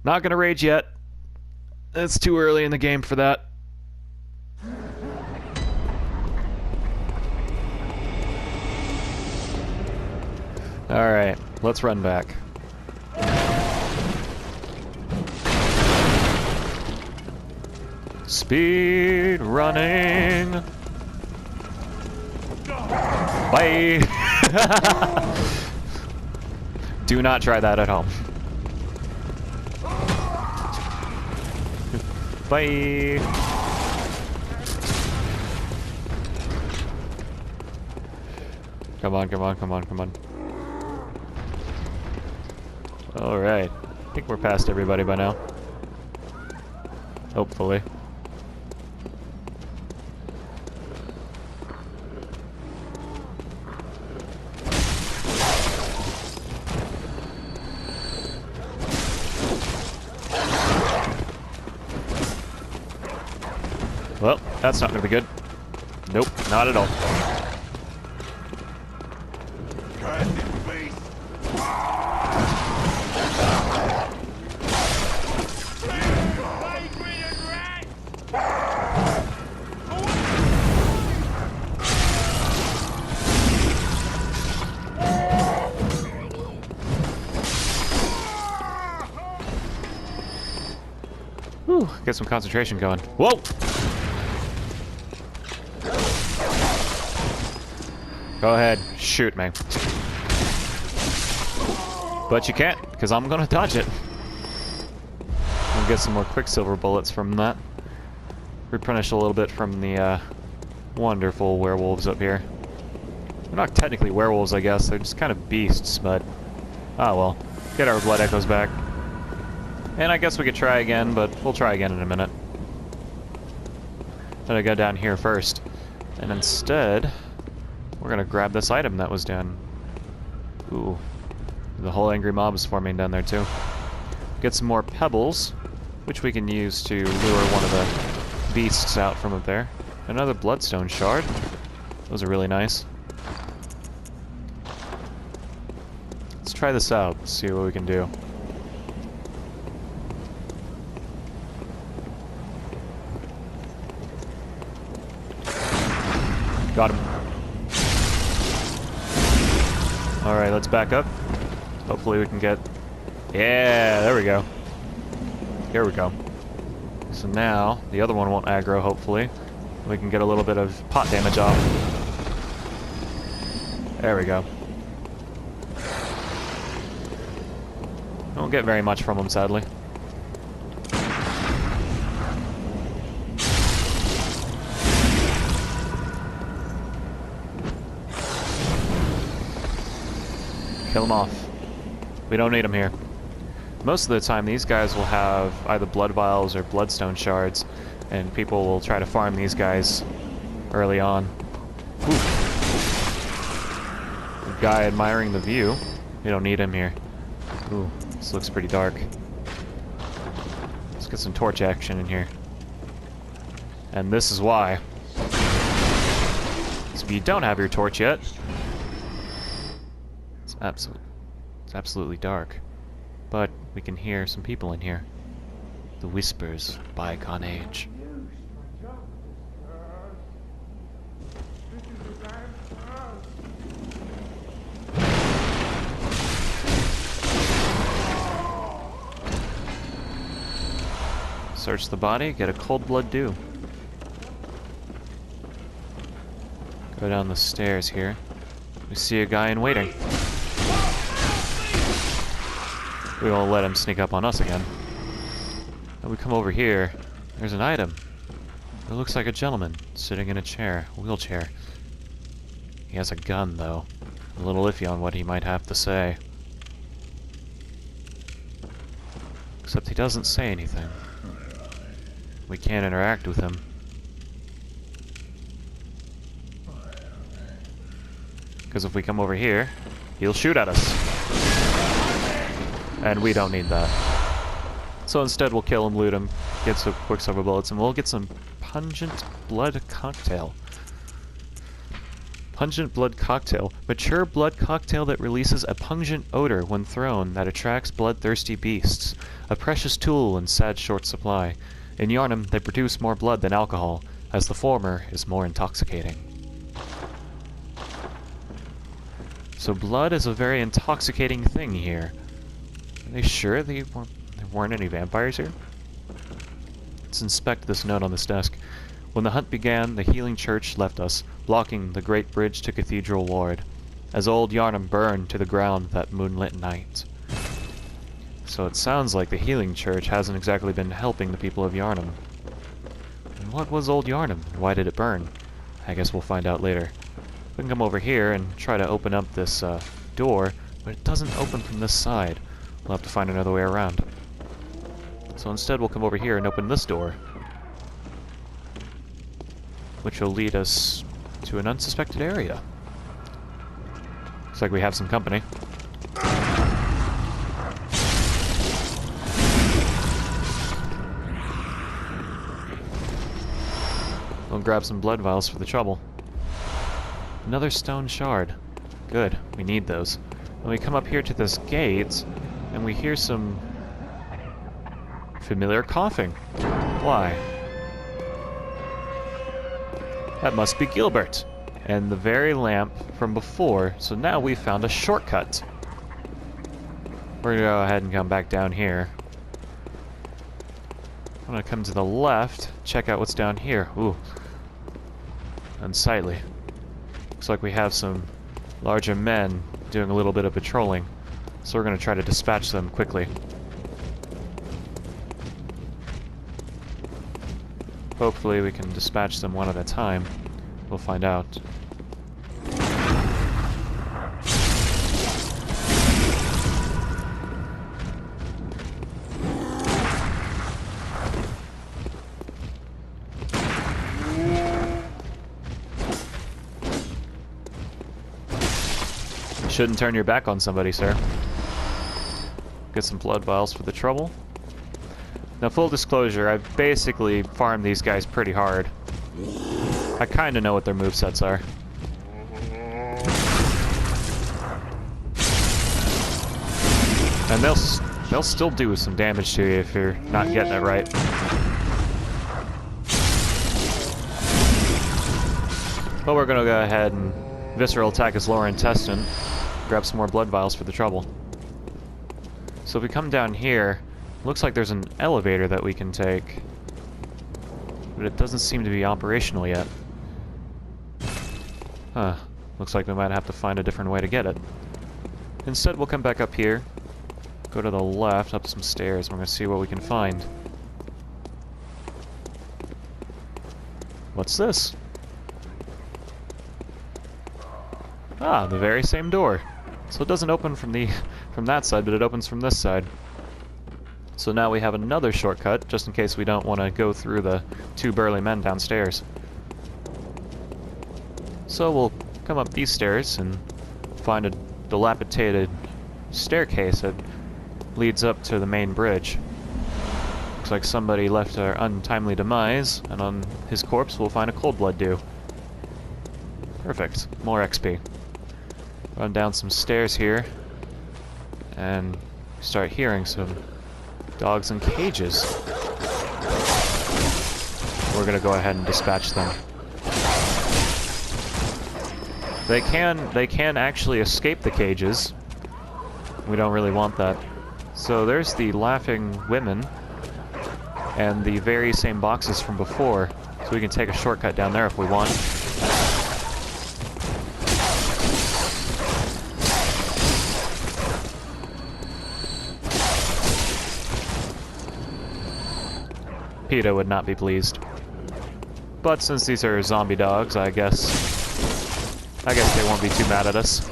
Not gonna rage yet. It's too early in the game for that. Alright, let's run back. Speed running. Bye. Do not try that at home. Bye. Come on, come on, come on, come on. Alright. I think we're past everybody by now. Hopefully. Well, that's not gonna be good. Nope, not at all. Whew, get some concentration going. Whoa! Go ahead, shoot me. But you can't, because I'm gonna dodge it. We'll get some more Quicksilver bullets from that. Replenish a little bit from the wonderful werewolves up here. They're not technically werewolves, I guess. They're just kind of beasts, but... oh well. Get our blood echoes back. And I guess we could try again, but we'll try again in a minute. I'm gonna go down here first. And instead... we're gonna grab this item that was down. Ooh. The whole angry mob is forming down there too. Get some more pebbles, which we can use to lure one of the beasts out from up there. Another bloodstone shard. Those are really nice. Let's try this out, see what we can do. Got him. Alright, let's back up. Hopefully we can get... yeah, there we go. Here we go. So now, the other one won't aggro, hopefully. We can get a little bit of pot damage off. There we go. Won't get very much from him, sadly. Kill them off. We don't need them here. Most of the time these guys will have either blood vials or bloodstone shards, and people will try to farm these guys early on. Ooh. The guy admiring the view. We don't need him here. Ooh, this looks pretty dark. Let's get some torch action in here. And this is why. So if you don't have your torch yet, it's absolutely dark. But we can hear some people in here. The whispers of bygone age. Search the body, get a cold blood dew. Go down the stairs here. We see a guy in waiting. We won't let him sneak up on us again. And we come over here. There's an item. It looks like a gentleman sitting in a chair, a wheelchair. He has a gun, though. A little iffy on what he might have to say. Except he doesn't say anything. We can't interact with him. Because if we come over here, he'll shoot at us. And we don't need that. So instead we'll kill him, loot him, get some Quicksilver bullets, and we'll get some pungent blood cocktail. Pungent blood cocktail. Mature blood cocktail that releases a pungent odor when thrown that attracts bloodthirsty beasts. A precious tool in sad short supply. In Yharnam, they produce more blood than alcohol, as the former is more intoxicating. So blood is a very intoxicating thing here. Are they sure there weren't any vampires here? Let's inspect this note on this desk. When the hunt began, the healing church left us, blocking the great bridge to Cathedral Ward, as old Yharnam burned to the ground that moonlit night. So it sounds like the healing church hasn't exactly been helping the people of Yharnam. And what was old Yharnam? Why did it burn? I guess we'll find out later. We can come over here and try to open up this door, but it doesn't open from this side. We'll have to find another way around. So instead we'll come over here and open this door, which will lead us to an unsuspected area. Looks like we have some company. We'll grab some blood vials for the trouble. Another stone shard. Good, we need those. When we come up here to this gate, and we hear some familiar coughing. Why? That must be Gilbert, and the very lamp from before, so now we've found a shortcut. We're gonna go ahead and come back down here. I'm gonna come to the left, check out what's down here. Ooh. Unsightly. Looks like we have some larger men doing a little bit of patrolling, so we're gonna try to dispatch them quickly. Hopefully we can dispatch them one at a time. We'll find out. You shouldn't turn your back on somebody, sir. Get some blood vials for the trouble. Now, full disclosure, I've basically farmed these guys pretty hard. I kind of know what their movesets are. And they'll still do some damage to you if you're not getting it right. But we're gonna go ahead and visceral attack his lower intestine, grab some more blood vials for the trouble. So if we come down here, looks like there's an elevator that we can take, but it doesn't seem to be operational yet. Huh. Looks like we might have to find a different way to get it. Instead, we'll come back up here, go to the left, up some stairs, and we're going to see what we can find. What's this? Ah, the very same door. So it doesn't open from that side, but it opens from this side. So now we have another shortcut, just in case we don't want to go through the two burly men downstairs. So we'll come up these stairs and find a dilapidated staircase that leads up to the main bridge. Looks like somebody left our untimely demise, and on his corpse we'll find a cold blood dew. Perfect. More XP. Run down some stairs here, and start hearing some dogs in cages. We're gonna go ahead and dispatch them. They can actually escape the cages. We don't really want that. So there's the laughing women and the very same boxes from before. So we can take a shortcut down there if we want. PETA would not be pleased. But since these are zombie dogs, I guess they won't be too mad at us.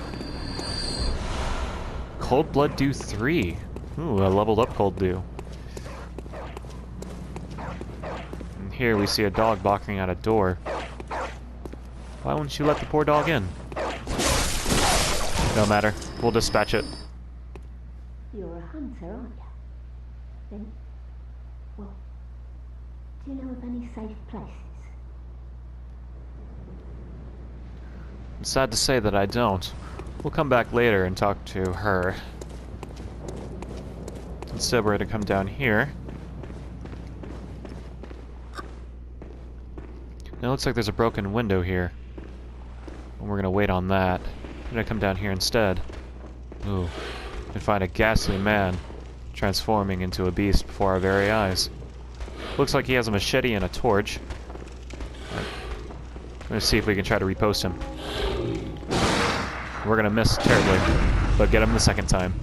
Cold Blood Dew 3. Ooh, a leveled up Cold Dew. And here we see a dog barking at a door. Why wouldn't you let the poor dog in? No matter. We'll dispatch it. You're a hunter, aren't you? Then, well, do you know of any safe places? Sad to say that I don't. We'll come back later and talk to her. Instead, we're going to come down here. It looks like there's a broken window here. And we're going to wait on that. I'm going to come down here instead. Ooh. And find a ghastly man transforming into a beast before our very eyes. Looks like he has a machete and a torch. I'm going to see if we can try to repost him. We're going to miss terribly, but get him the second time.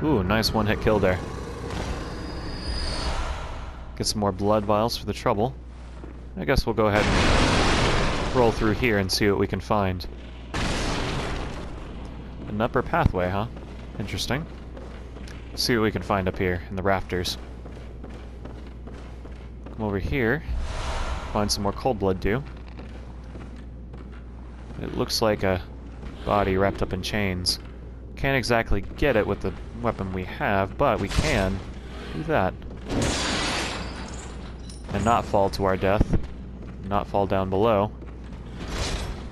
Ooh, nice one-hit kill there. Get some more blood vials for the trouble. I guess we'll go ahead and roll through here and see what we can find. An upper pathway, huh? Interesting. See what we can find up here in the rafters. Come over here. Find some more cold blood dew. It looks like a body wrapped up in chains. Can't exactly get it with the weapon we have, but we can do that. And not fall to our death. Not fall down below.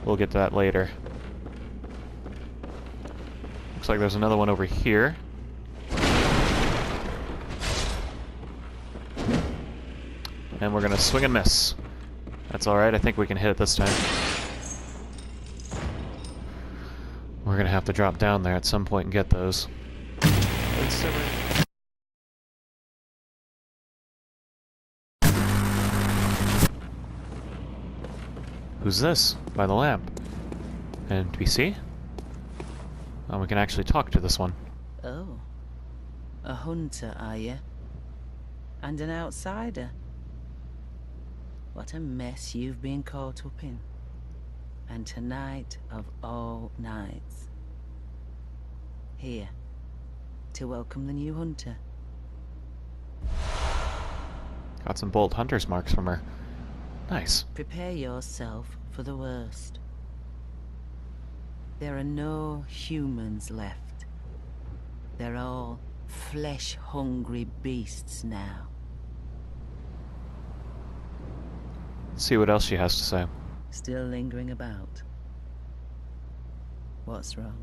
We'll get to that later. Looks like there's another one over here. And we're gonna swing and miss. That's alright, I think we can hit it this time. We're gonna have to drop down there at some point and get those. Who's this? By the lamp. NPC? Oh, we can actually talk to this one. Oh. A hunter, are you? And an outsider? What a mess you've been caught up in. And tonight of all nights. Here, to welcome the new hunter. Got some bold hunter's marks from her. Nice. Prepare yourself for the worst. There are no humans left. They're all flesh-hungry beasts now. Let's see what else she has to say. Still lingering about. What's wrong?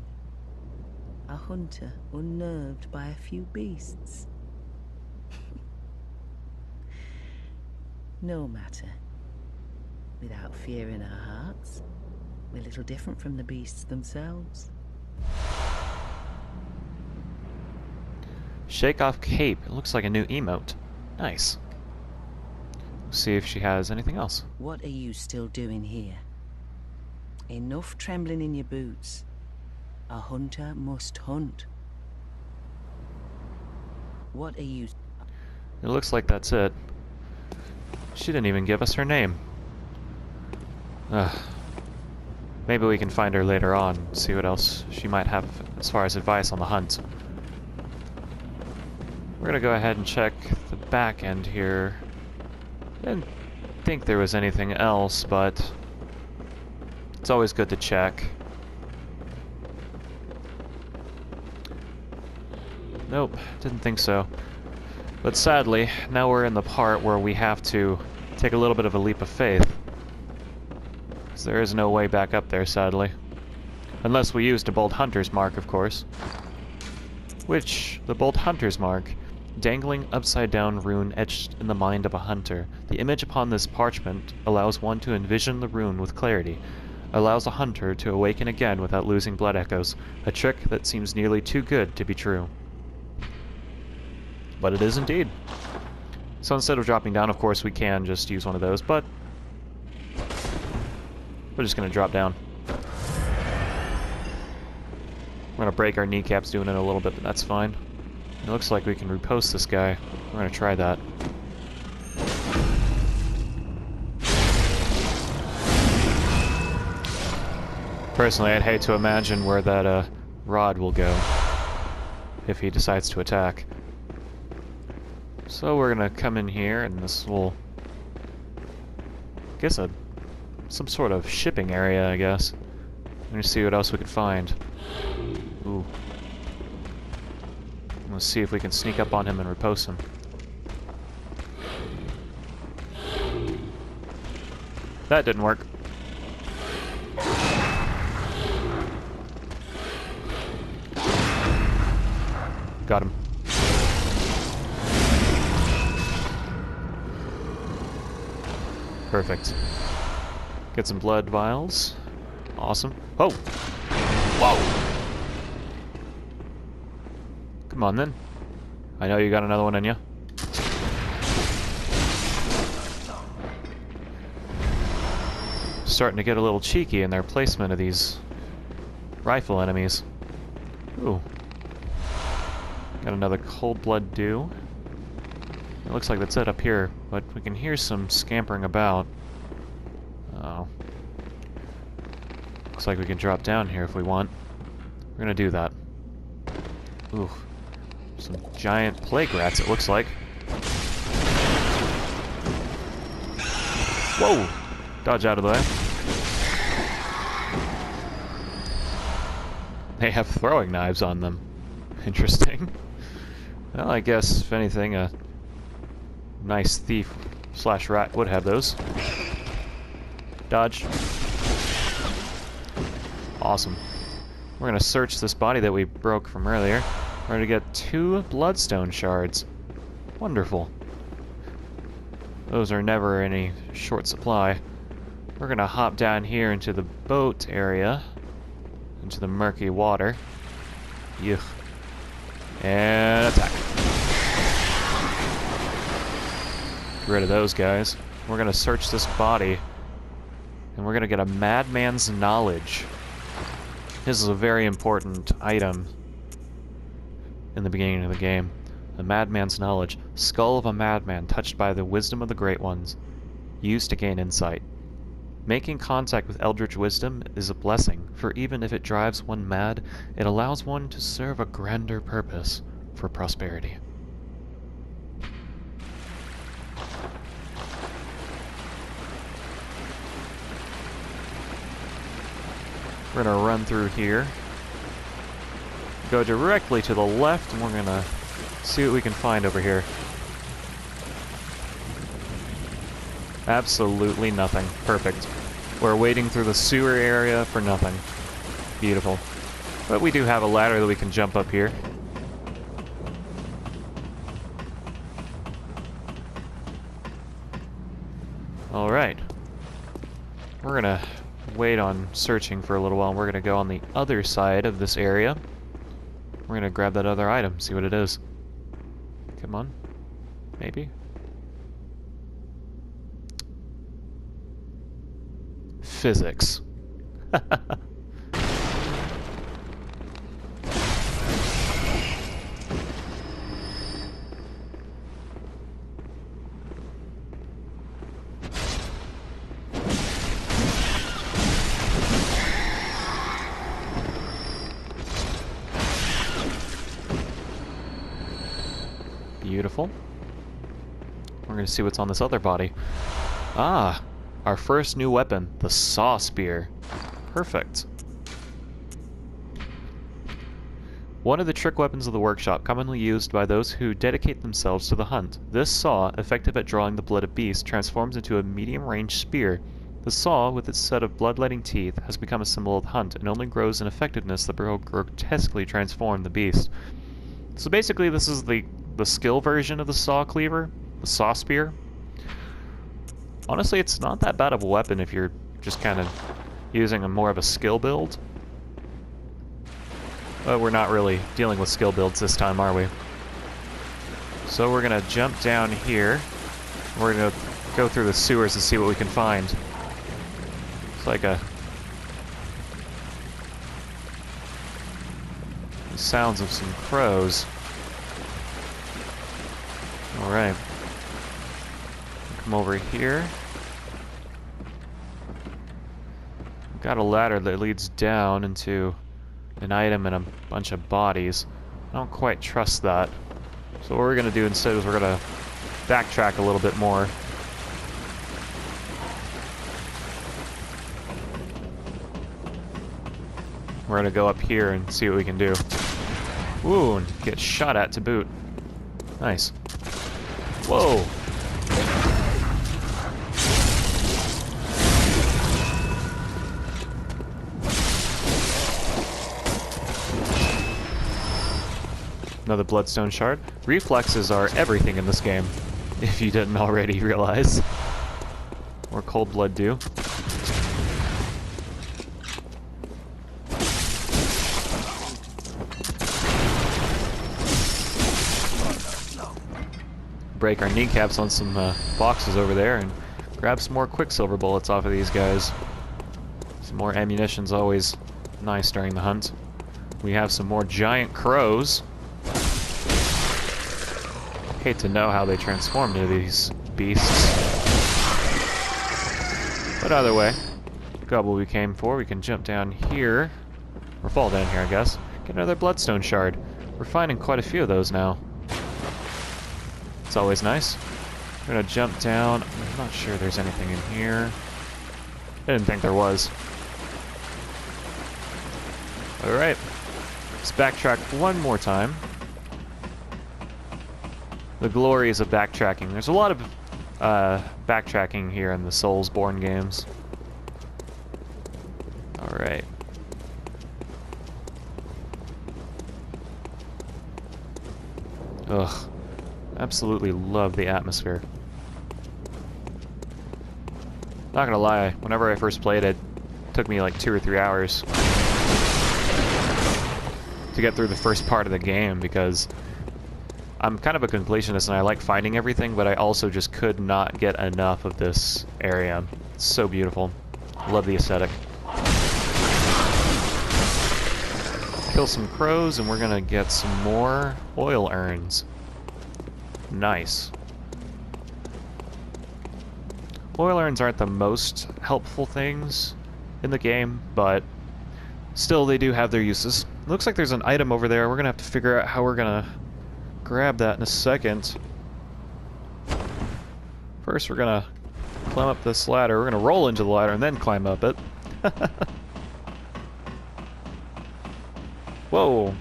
A hunter unnerved by a few beasts. No matter. Without fear in our hearts, we're little different from the beasts themselves. Shake off cape. It looks like a new emote. Nice. See if she has anything else. What are you still doing here? Enough trembling in your boots. A hunter must hunt. What are you... It looks like that's it. She didn't even give us her name. Ugh. Maybe we can find her later on, see what else she might have as far as advice on the hunt. We're gonna go ahead and check the back end here. Didn't think there was anything else, but it's always good to check. Nope, didn't think so. But sadly, now we're in the part where we have to take a little bit of a leap of faith. Because there is no way back up there, sadly. Unless we used a bold hunter's mark, of course. Which, the bold hunter's mark, dangling upside-down rune etched in the mind of a hunter. The image upon this parchment allows one to envision the rune with clarity, allows a hunter to awaken again without losing blood echoes, a trick that seems nearly too good to be true. But it is indeed. So instead of dropping down, of course, we can just use one of those, but we're just going to drop down. We're going to break our kneecaps doing it a little bit, but that's fine. It looks like we can repost this guy. We're going to try that. Personally, I'd hate to imagine where that rod will go if he decides to attack. So we're going to come in here, and this will... I guess some sort of shipping area, I guess. Let's see what else we can find. Ooh. Let's see if we can sneak up on him and repost him. That didn't work. Got him. Perfect. Get some blood vials. Awesome. Oh! Whoa! Come on then. I know you got another one in you. Starting to get a little cheeky in their placement of these rifle enemies. Ooh. Got another cold blood dew. It looks like that's it up here, but we can hear some scampering about. Oh. Looks like we can drop down here if we want. We're gonna do that. Ooh. Some giant plague rats, it looks like. Whoa! Dodge out of the way. They have throwing knives on them. Interesting. Well, I guess, if anything, a nice thief slash rat would have those. Dodge. Awesome. We're gonna search this body that we broke from earlier. We're gonna get 2 bloodstone shards. Wonderful. Those are never any short supply. We're gonna hop down here into the boat area. Into the murky water. Yuck. And attack. Get rid of those guys. We're gonna search this body. And we're gonna get a madman's knowledge. This is a very important item in the beginning of the game. The madman's knowledge. Skull of a madman touched by the wisdom of the great ones. Used to gain insight. Making contact with eldritch wisdom is a blessing, for even if it drives one mad, it allows one to serve a grander purpose for prosperity. We're gonna run through here, go directly to the left, and we're gonna see what we can find over here. Absolutely nothing. Perfect. We're wading through the sewer area for nothing. Beautiful. But we do have a ladder that we can jump up here. Alright. We're gonna wait on searching for a little while. We're gonna go on the other side of this area. We're gonna grab that other item, see what it is. Come on. Maybe? Physics. Beautiful. We're going to see what's on this other body. Ah! Our first new weapon, the saw spear. Perfect. One of the trick weapons of the workshop, commonly used by those who dedicate themselves to the hunt. This saw, effective at drawing the blood of beasts, transforms into a medium-range spear. The saw, with its set of bloodletting teeth, has become a symbol of the hunt, and only grows in effectiveness that will grotesquely transform the beast. So basically this is the skill version of the saw cleaver, the saw spear. Honestly, it's not that bad of a weapon if you're just kind of using more of a skill build. But we're not really dealing with skill builds this time, are we? So we're going to jump down here. We're going to go through the sewers and see what we can find. It's like the sounds of some crows. Alright. Come over here. We've got a ladder that leads down into an item and a bunch of bodies. I don't quite trust that. So what we're going to do instead is we're going to backtrack a little bit more. We're going to go up here and see what we can do. Ooh, and get shot at to boot. Nice. Whoa! Another bloodstone shard. Reflexes are everything in this game, if you didn't already realize. Or cold blood do. Break our kneecaps on some boxes over there and grab some more quicksilver bullets off of these guys. Some more ammunition's always nice during the hunt. We have some more giant crows. Hate to know how they transform into these beasts. But either way, got what we came for. We can jump down here, or fall down here, I guess. Get another bloodstone shard. We're finding quite a few of those now. It's always nice. We're gonna jump down. I'm not sure there's anything in here. I didn't think there was. Alright. Let's backtrack one more time. The glories of backtracking. There's a lot of backtracking here in the Soulsborne games. Alright. Ugh. Absolutely love the atmosphere. Not gonna lie, whenever I first played it, it took me like 2 or 3 hours to get through the first part of the game, because I'm kind of a completionist and I like finding everything, but I also just could not get enough of this area. It's so beautiful. Love the aesthetic. Kill some crows and we're gonna get some more oil urns. Nice. Oil urns aren't the most helpful things in the game, but still they do have their uses. Looks like there's an item over there. We're gonna have to figure out how we're gonna grab that in a second. First we're gonna climb up this ladder. We're gonna roll into the ladder and then climb up it. Whoa!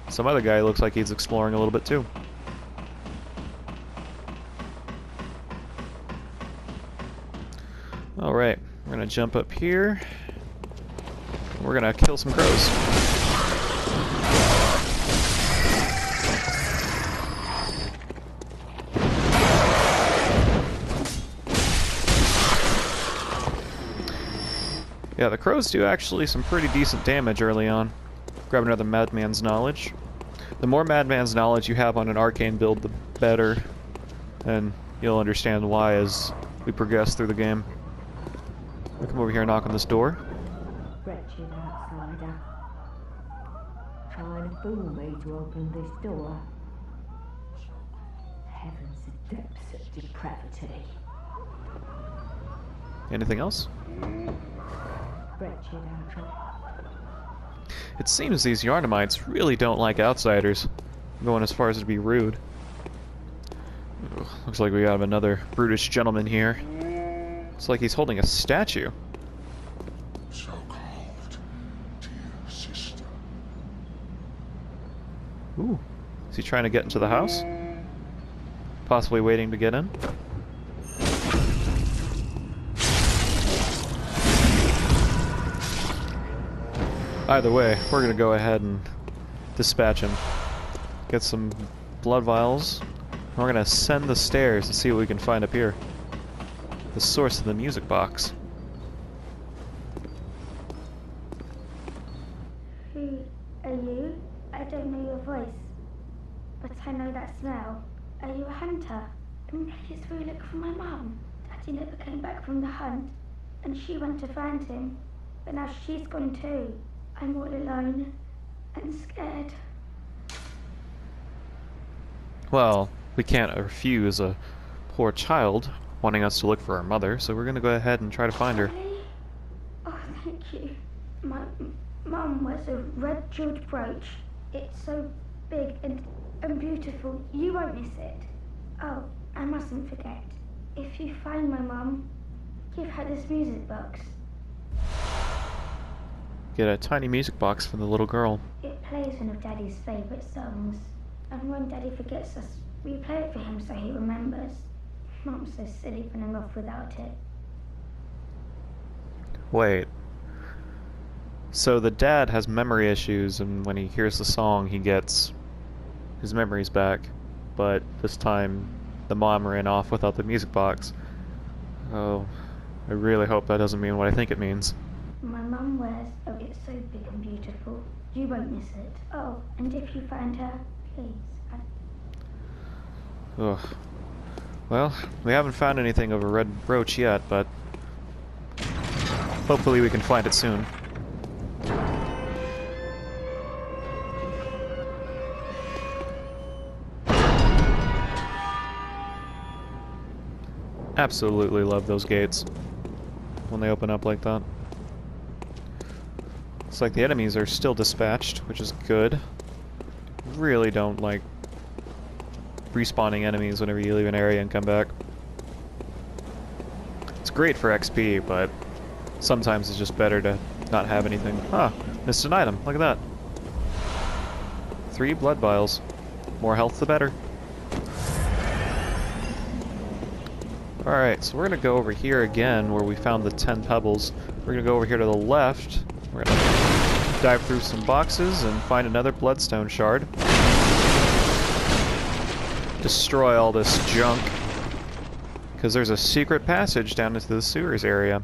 Some other guy looks like he's exploring a little bit too. Alright, we're gonna jump up here. We're gonna kill some crows. Yeah, the crows do actually some pretty decent damage early on. Grab another Madman's Knowledge. The more Madman's Knowledge you have on an arcane build, the better. And you'll understand why as we progress through the game. We'll come over here and knock on this door. Wretched outsider. Trying to fool me to open this door. Heavens, the depths of depravity. Anything else? Wretched outsider. It seems these Yharnamites really don't like outsiders. I'm going as far as to be rude. Ugh, looks like we have another brutish gentleman here. It's like he's holding a statue. So-called dear sister. Ooh. Is he trying to get into the house? Possibly waiting to get in? Either way, we're gonna go ahead and dispatch him. Get some blood vials. And we're gonna ascend the stairs and see what we can find up here. The source of the music box. Who are you? I don't know your voice, but I know that smell. Are you a hunter? Please go look for my mum. Daddy never came back from the hunt, and she went to find him, but now she's gone too. I'm all alone and scared. Well, we can't refuse a poor child wanting us to look for our mother, so we're gonna go ahead and try to find her. Really? Oh, thank you. My mum wears a red jeweled brooch. It's so big and beautiful. You won't miss it. Oh, I mustn't forget. If you find my mum, give her this music box. Get a tiny music box for the little girl. It plays one of Daddy's favourite songs. And when Daddy forgets us, we play it for him so he remembers. Mum's so silly running off without it. Wait. So the dad has memory issues, and when he hears the song, he gets his memory's back, but this time the mom ran off without the music box. Oh, I really hope that doesn't mean what I think it means. My mum wears a bit so big and beautiful. You won't miss it. Oh, and if you find her, please. Ugh. Well, we haven't found anything of a red brooch yet, but hopefully we can find it soon. Absolutely love those gates when they open up like that. Looks like the enemies are still dispatched, which is good. Really don't like respawning enemies whenever you leave an area and come back. It's great for XP, but sometimes it's just better to not have anything. Ah, missed an item. Look at that. 3 blood vials. More health the better. Alright, so we're gonna go over here again where we found the 10 pebbles. We're gonna go over here to the left. We're gonna dive through some boxes and find another bloodstone shard. Destroy all this junk, because there's a secret passage down into the sewers area.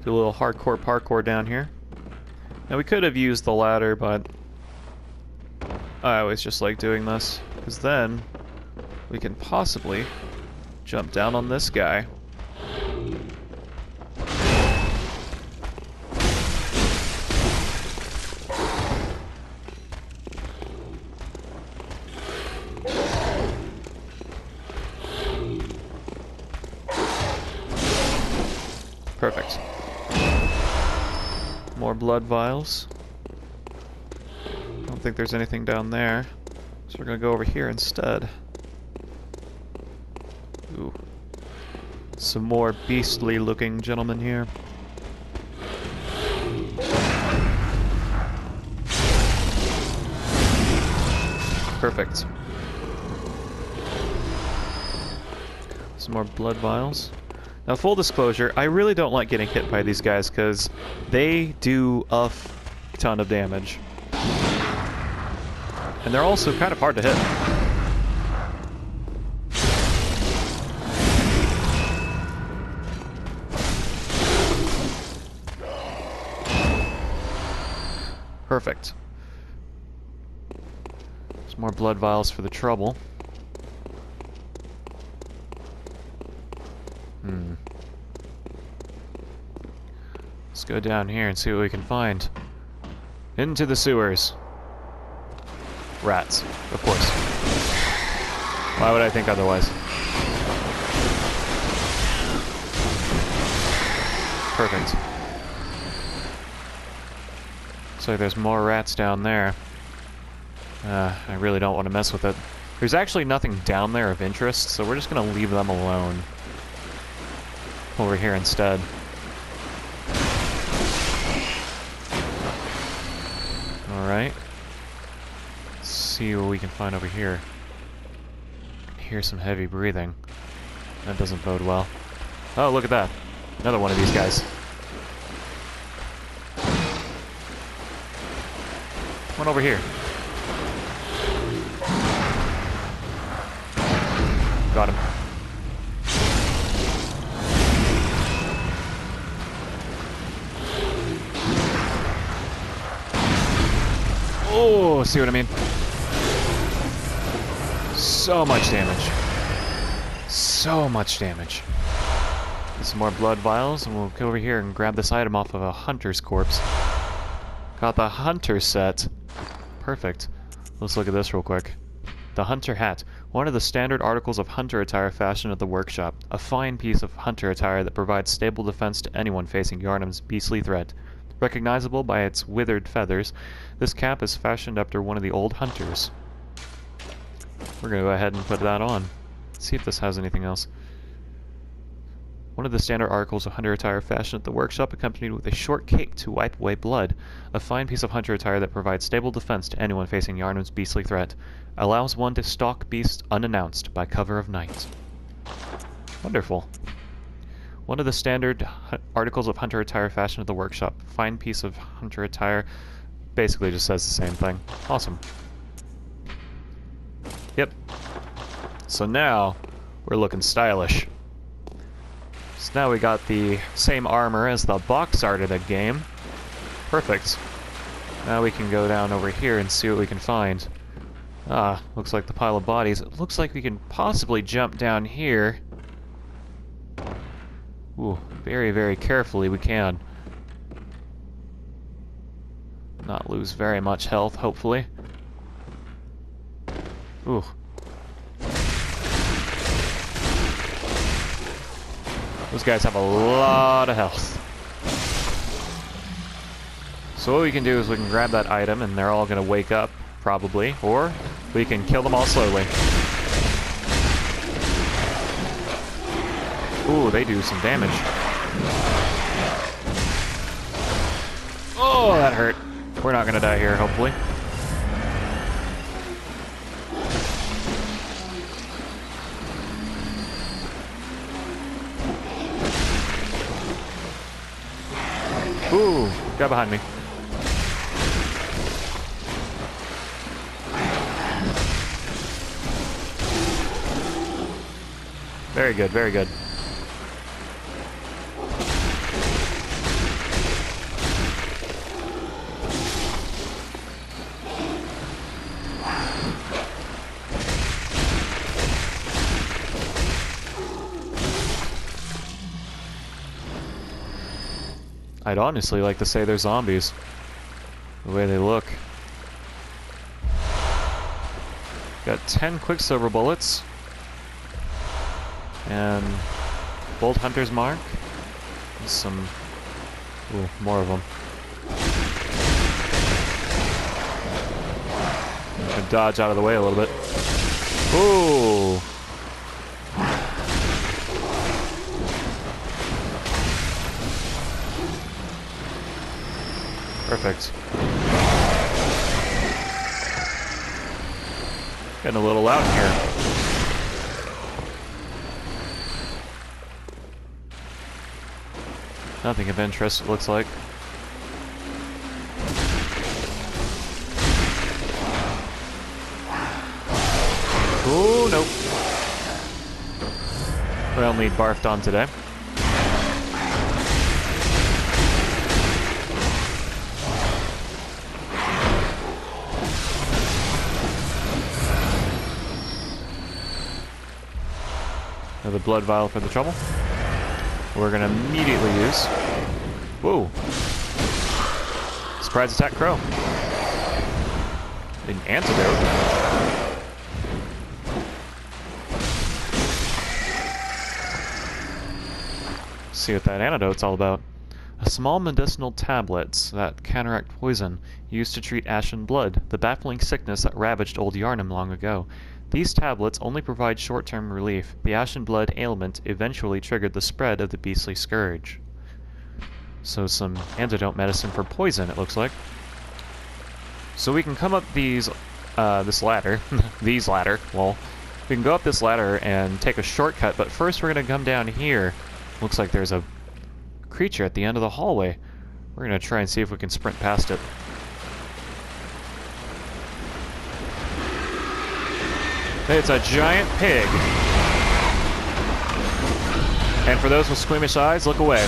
Do a little hardcore parkour down here. Now we could have used the ladder, but I always just like doing this, because then we can possibly jump down on this guy. Perfect. More blood vials. Don't think there's anything down there, so we're gonna go over here instead. Ooh. Some more beastly looking gentlemen here. Perfect. Some more blood vials. Now, full disclosure, I really don't like getting hit by these guys because they do a ton of damage. And they're also kind of hard to hit. Perfect. Some more blood vials for the trouble. Let's go down here and see what we can find. Into the sewers. Rats, of course. Why would I think otherwise? Perfect. So there's more rats down there. I really don't want to mess with it. There's actually nothing down there of interest, so we're just going to leave them alone. Over here instead. Alright. Let's see what we can find over here. I can hear some heavy breathing. That doesn't bode well. Oh, look at that. Another one of these guys. One over here. Got him. Oh, see what I mean? So much damage. So much damage. Get some more blood vials, and we'll go over here and grab this item off of a hunter's corpse. Got the hunter set. Perfect. Let's look at this real quick. The hunter hat. One of the standard articles of hunter attire fashioned at the workshop. A fine piece of hunter attire that provides stable defense to anyone facing Yharnam's beastly threat. Recognizable by its withered feathers, this cap is fashioned after one of the old hunters. We're going to go ahead and put that on. Let's see if this has anything else. One of the standard articles of hunter attire fashioned at the workshop, accompanied with a short cape to wipe away blood. A fine piece of hunter attire that provides stable defense to anyone facing Yharnam's beastly threat. Allows one to stalk beasts unannounced by cover of night. Wonderful. One of the standard articles of hunter attire fashioned at the workshop. Fine piece of hunter attire. Basically just says the same thing. Awesome. Yep. So now, we're looking stylish. So now we got the same armor as the box art of the game. Perfect. Now we can go down over here and see what we can find. Ah, looks like the pile of bodies. It looks like we can possibly jump down here. Ooh, very, very carefully we can. Not lose very much health, hopefully. Ooh. Those guys have a lot of health. So what we can do is we can grab that item and they're all going to wake up, probably. Or we can kill them all slowly. Ooh, they do some damage. Oh, that hurt. We're not going to die here, hopefully. Ooh, guy behind me. Very good, very good. I'd honestly like to say they're zombies. The way they look. Got 10 Quicksilver bullets. And Bolt Hunter's Mark. And some... Ooh, more of them. Can dodge out of the way a little bit. Ooh! Perfect. Getting a little loud in here. Nothing of interest, it looks like. Ooh, nope. We only barfed on today. Another blood vial for the trouble. We're gonna immediately use. Whoa! Surprise attack crow. An antidote. See what that antidote's all about. A small medicinal tablets that counteract poison, used to treat ashen blood, the baffling sickness that ravaged old Yarnum long ago. These tablets only provide short-term relief. The ashen blood ailment eventually triggered the spread of the beastly scourge. So some antidote medicine for poison, it looks like. So we can come up this ladder. These ladder. Well, we can go up this ladder and take a shortcut, but first we're going to come down here. Looks like there's a creature at the end of the hallway. We're going to try and see if we can sprint past it. It's a giant pig. And for those with squeamish eyes, look away.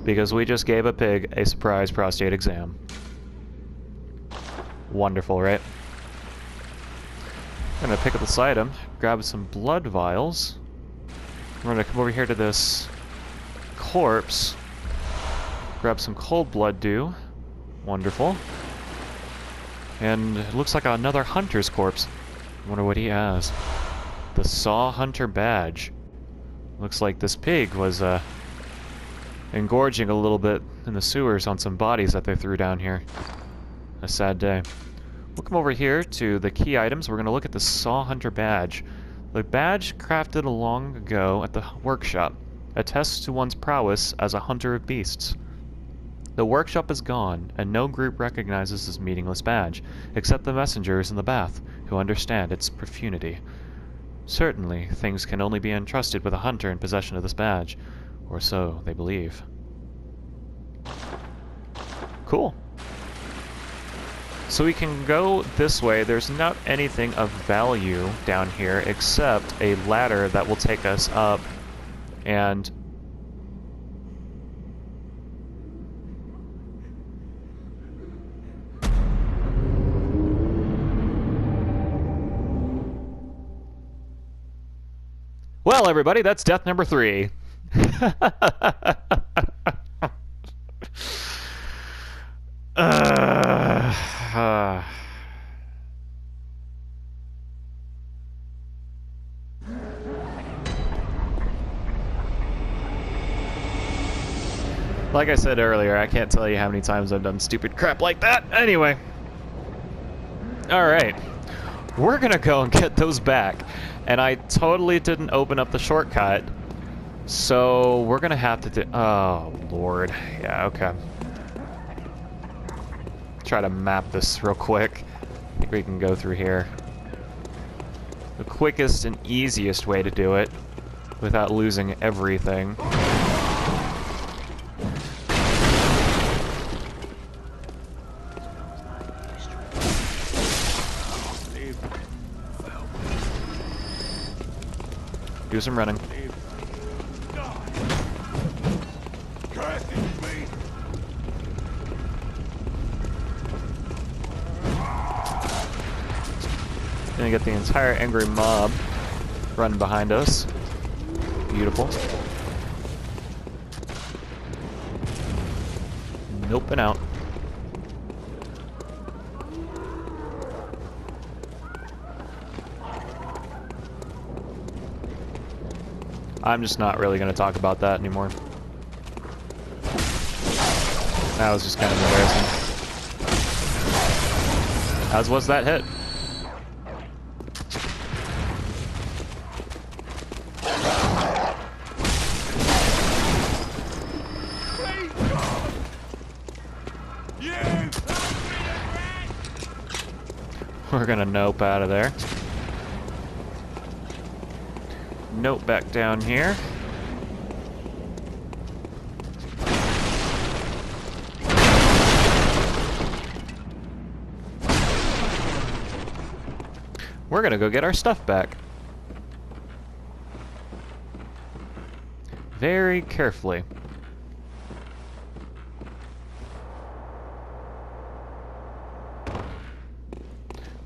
Because we just gave a pig a surprise prostate exam. Wonderful, right? I'm gonna pick up this item, grab some blood vials. We're gonna come over here to this corpse, grab some cold blood dew. Wonderful. And it looks like another hunter's corpse. I wonder what he has. The Saw Hunter badge. Looks like this pig was engorging a little bit in the sewers on some bodies that they threw down here. A sad day. We'll come over here to the key items. We're going to look at the Saw Hunter badge. The badge, crafted long ago at the workshop, attests to one's prowess as a hunter of beasts. The workshop is gone, and no group recognizes this meaningless badge, except the messengers in the bath, who understand its profundity. Certainly, things can only be entrusted with a hunter in possession of this badge, or so they believe. Cool. So we can go this way. There's not anything of value down here except a ladder that will take us up and... Well, everybody, that's death number 3. Like I said earlier, I can't tell you how many times I've done stupid crap like that. Anyway. Alright. We're gonna go and get those back. And I totally didn't open up the shortcut. So we're gonna have to do... Oh, Lord. Yeah, okay. Try to map this real quick. I think we can go through here. The quickest and easiest way to do it without losing everything. Do some running. Gonna get the entire angry mob running behind us. Beautiful. Nope and out. I'm just not really going to talk about that anymore. That was just kind of embarrassing. As was that hit. We're going to nope out of there. Note back down here. We're gonna go get our stuff back. Very carefully.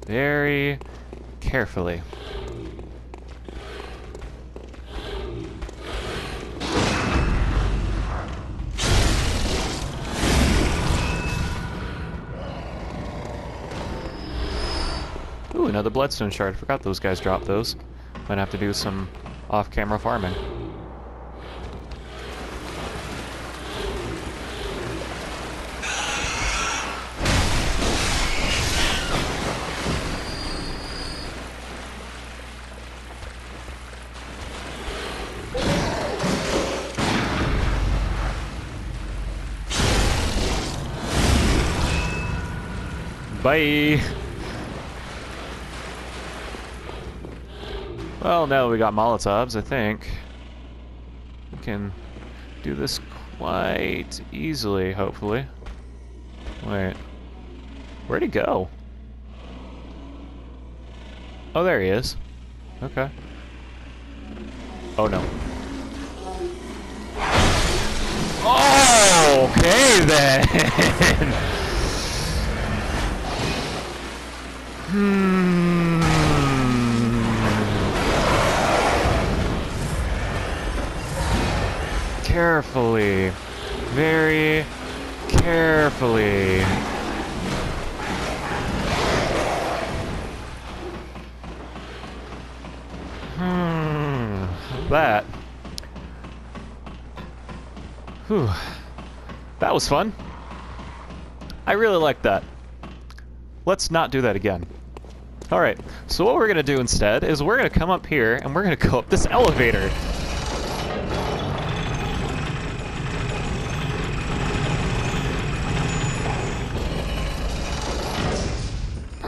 Very carefully. Ooh, another bloodstone shard. Forgot those guys dropped those. Might have to do some off-camera farming. Bye! Well, now that we got Molotovs, I think we can do this quite easily, hopefully. Wait. Where'd he go? Oh, there he is. Okay. Oh, no. Oh, okay, then! Carefully. Very carefully. That. Whew. That was fun. I really liked that. Let's not do that again. Alright, so what we're going to do instead is we're going to come up here and we're going to go up this elevator.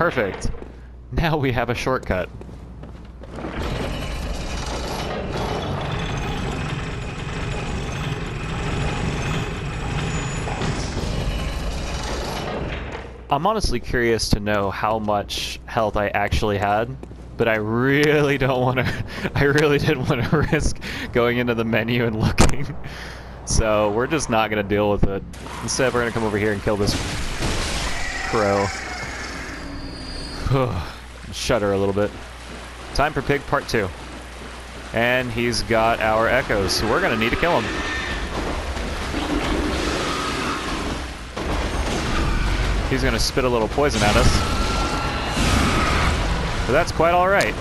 Perfect. Now we have a shortcut. I'm honestly curious to know how much health I actually had, but I really don't want to. I really didn't want to risk going into the menu and looking. So we're just not going to deal with it. Instead, we're going to come over here and kill this crow. Shudder a little bit. Time for Pig Part 2. And he's got our echoes, so we're going to need to kill him. He's going to spit a little poison at us. But that's quite alright.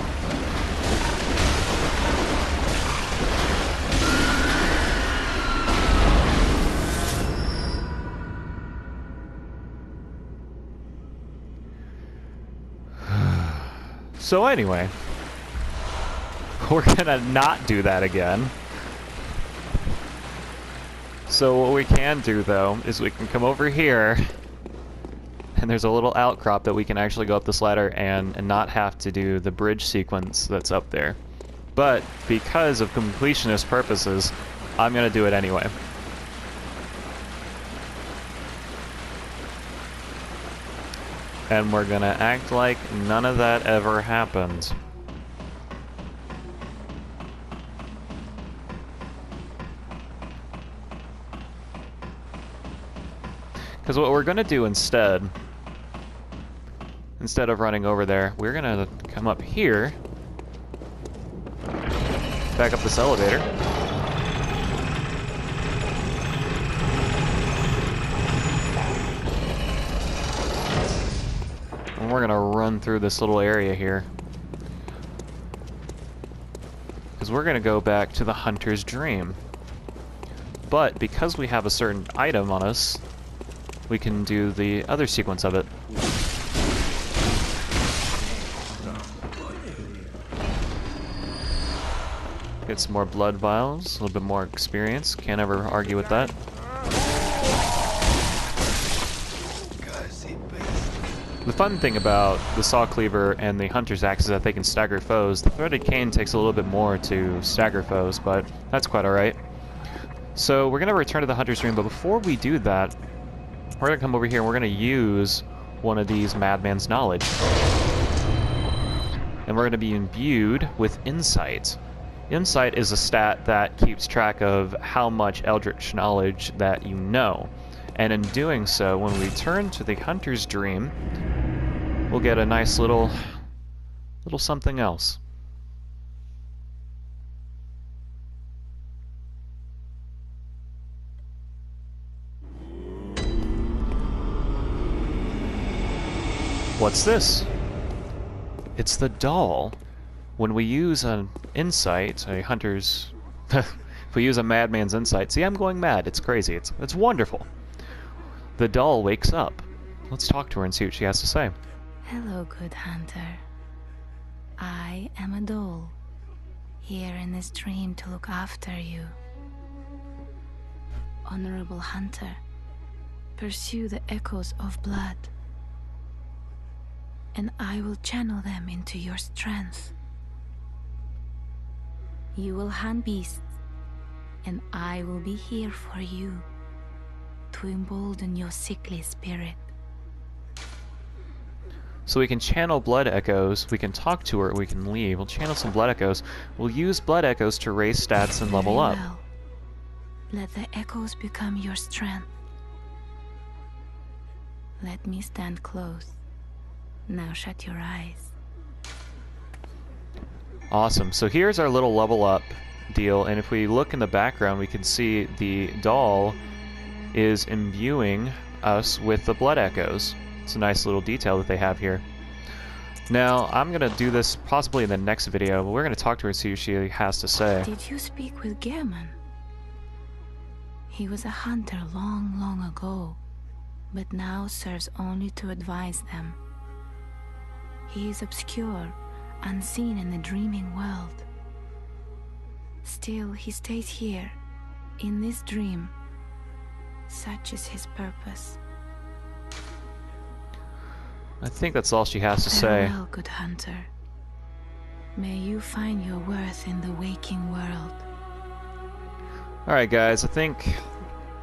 So anyway, we're gonna not do that again. So what we can do though, is we can come over here, and there's a little outcrop that we can actually go up this ladder and not have to do the bridge sequence that's up there. But because of completionist purposes, I'm gonna do it anyway. And we're gonna act like none of that ever happened. Because what we're gonna do instead of running over there, we're gonna come up here, back up this elevator. And we're gonna run through this little area here. Because we're gonna go back to the Hunter's Dream. But because we have a certain item on us, we can do the other sequence of it. Get some more blood vials, a little bit more experience. Can't ever argue with that. The fun thing about the Saw Cleaver and the Hunter's Axe is that they can stagger foes. The Threaded Cane takes a little bit more to stagger foes, but that's quite alright. So we're going to return to the Hunter's Dream, but before we do that, we're going to come over here and we're going to use one of these Madman's Knowledge. And we're going to be imbued with Insight. Insight is a stat that keeps track of how much Eldritch knowledge that you know. And in doing so, when we turn to the Hunter's Dream, we'll get a nice little something else. What's this? It's the doll. When we use an insight, a hunter's... if we use a madman's insight... See, I'm going mad. It's crazy. It's wonderful. The doll wakes up. Let's talk to her and see what she has to say. Hello, good hunter. I am a doll, here in this dream to look after you. Honorable hunter, pursue the echoes of blood, and I will channel them into your strength. You will hunt beasts, and I will be here for you to embolden your sickly spirit. So we can channel blood echoes, we can talk to her, we can leave. We'll channel some blood echoes. We'll use blood echoes to raise stats and level up. Very well. Let the echoes become your strength. Let me stand close. Now shut your eyes. Awesome. So here's our little level up deal, and if we look in the background, we can see the doll is imbuing us with the blood echoes. It's a nice little detail that they have here. Now, I'm going to do this possibly in the next video, but we're going to talk to her and see what she has to say. Did you speak with Gammon? He was a hunter long, long ago, but now serves only to advise them. He is obscure, unseen in the dreaming world. Still, he stays here, in this dream. Such is his purpose. I think that's all she has to say. Farewell, good hunter. May you find your worth in the waking world. Alright guys, I think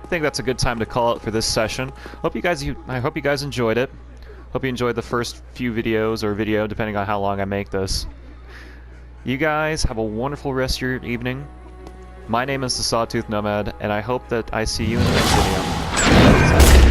that's a good time to call it for this session. I hope you guys enjoyed it. Hope you enjoyed the first few videos, or video, depending on how long I make this. You guys have a wonderful rest of your evening. My name is the Sawtooth Nomad, and I hope that I see you in the next video.